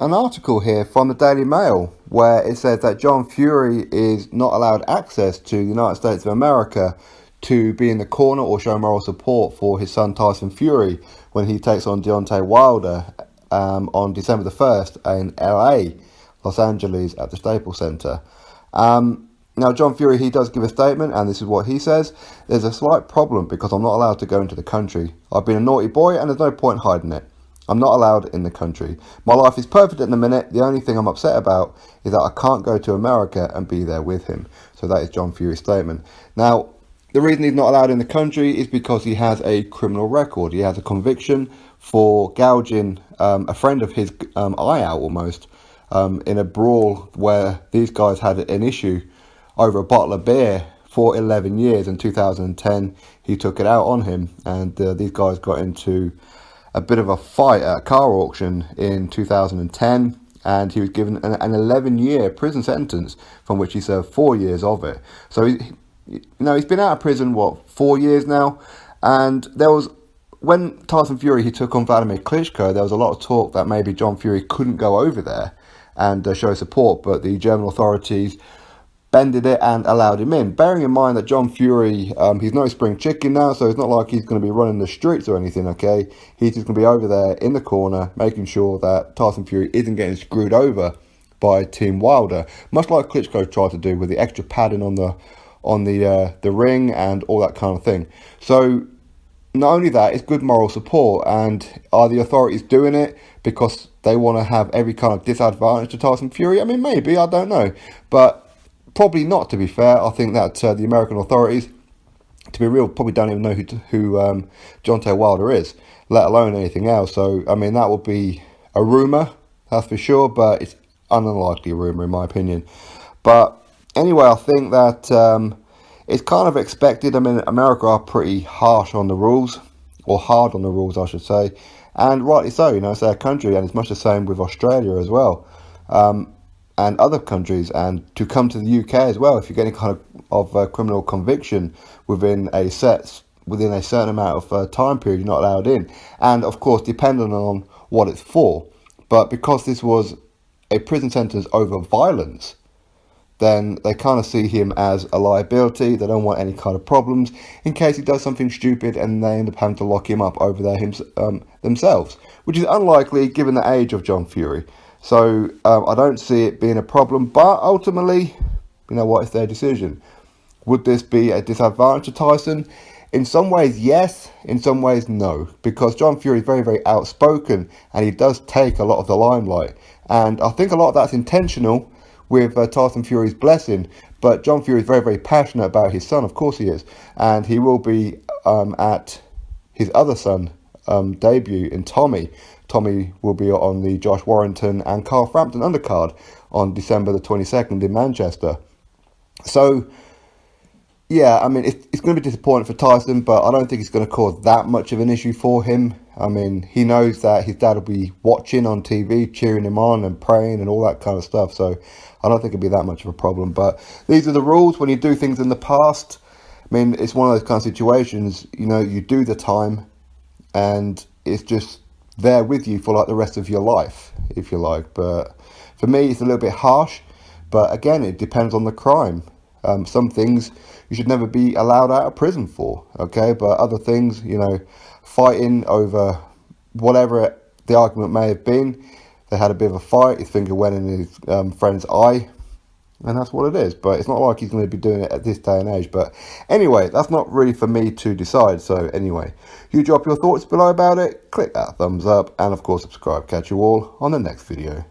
an article here from the Daily Mail where it says that John Fury is not allowed access to the United States of America to be in the corner or show moral support for his son Tyson Fury when he takes on Deontay Wilder on December the 1st in LA, Los Angeles, at the Staples Center. Now, John Fury, he does give a statement, and this is what he says. There's a slight problem because I'm not allowed to go into the country. I've been a naughty boy, and there's no point hiding it. I'm not allowed in the country. My life is perfect at the minute. The only thing I'm upset about is that I can't go to America and be there with him. So that is John Fury's statement. Now, the reason he's not allowed in the country is because he has a criminal record. He has a conviction for gouging a friend of his eye out almost in a brawl where these guys had an issue over a bottle of beer for 11 years. In 2010, he took it out on him, and these guys got into a bit of a fight at a car auction in 2010, and he was given an 11-year prison sentence, from which he served 4 years of it. So, he's been out of prison, 4 years now, and when Tyson Fury, he took on Vladimir Klitschko, there was a lot of talk that maybe John Fury couldn't go over there and show support, but the German authorities bended it and allowed him in. Bearing in mind that John Fury, he's no spring chicken now, so it's not like he's going to be running the streets or anything, okay? He's just going to be over there in the corner, making sure that Tyson Fury isn't getting screwed over by Team Wilder, much like Klitschko tried to do with the extra padding on the ring and all that kind of thing. So not only that, it's good moral support. And are the authorities doing it because they want to have every kind of disadvantage to Tyson Fury? I mean, maybe, I don't know, but probably not, to be fair. I think that the American authorities, to be real, probably don't even know who Deontay Wilder is, let alone anything else. So, I mean, that would be a rumour, that's for sure, but it's an unlikely rumour in my opinion. But anyway, I think that it's kind of expected. I mean, America are pretty harsh on the rules, or hard on the rules, I should say, and rightly so. It's their country, and it's much the same with Australia as well. And other countries, and to come to the UK as well, if you get any kind of criminal conviction within a certain amount of time period, you're not allowed in. And of course, depending on what it's for. But because this was a prison sentence over violence, then they kind of see him as a liability. They don't want any kind of problems in case he does something stupid and they end up having to lock him up over there themselves, which is unlikely given the age of John Fury. So I don't see it being a problem, but ultimately, it's their decision. Would this be a disadvantage to Tyson? In some ways, yes. In some ways, no. Because John Fury is very, very outspoken, and he does take a lot of the limelight. And I think a lot of that's intentional with Tyson Fury's blessing. But John Fury is very, very passionate about his son. Of course he is. And he will be at his other son debut in Tommy. Tommy will be on the Josh Warrington and Carl Frampton undercard on December the 22nd in Manchester. So, yeah, I mean, it's going to be disappointing for Tyson, but I don't think it's going to cause that much of an issue for him. I mean, he knows that his dad will be watching on TV, cheering him on and praying and all that kind of stuff. So I don't think it'll be that much of a problem. But these are the rules when you do things in the past. I mean, it's one of those kind of situations, you do the time and it's just there with you for like the rest of your life, if you like. But for me, it's a little bit harsh. But again, it depends on the crime. Some things you should never be allowed out of prison for, okay? But other things, fighting over whatever the argument may have been, they had a bit of a fight, his finger went in his friend's eye, and that's what it is. But it's not like he's going to be doing it at this day and age. But anyway, that's not really for me to decide. So anyway, you drop your thoughts below about it, click that thumbs up, and of course subscribe. Catch you all on the next video.